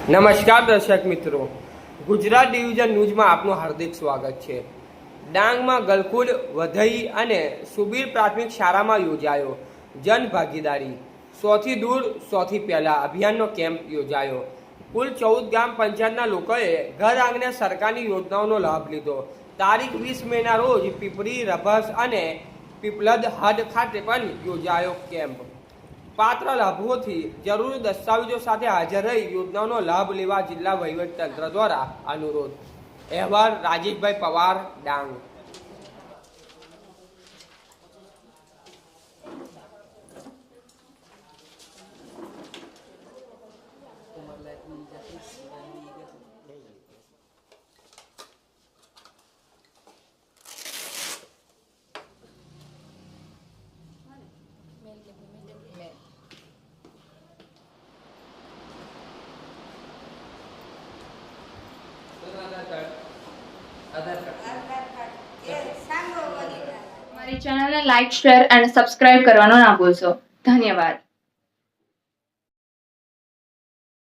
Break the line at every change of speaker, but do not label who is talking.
નમસ્કાર દર્શક મિત્રો, ગુજરાત ડિવિઝન ન્યૂઝમાં આપનું હાર્દિક સ્વાગત છે। ડાંગમાં ગલકુડ, વધઈ અને સુબીર પ્રાથમિક શાળામાં યોજાયો જન ભાગીદારી 100 થી દૂર 100 થી પહેલા અભિયાનનો કેમ્પ યોજાયો। કુલ 14 ગ્રામ પંચાયતના લોકોએ ઘર આંગણે સરકારની યોજનાઓનો લાભ લીધો। તારીખ 20 મેના રોજ પીપળી, રભસ અને પીપલદ હદ ખાતે પણ યોજાયો કેમ્પ। પાત્ર લાભુઓથી જરૂરી દસ્તાવેજો સાથે હાજર રહી યોજનાઓનો લાભ લેવા જિલ્લા વહીવટીતંત્ર દ્વારા અનુરોધ। અહેવાલ રાજેશભાઈ પવાર, ડાંગ।
हमारी चैनल ने लाइक, शेयर एंड सब्सक्राइब करवाना ना भूलशो। धन्यवाद।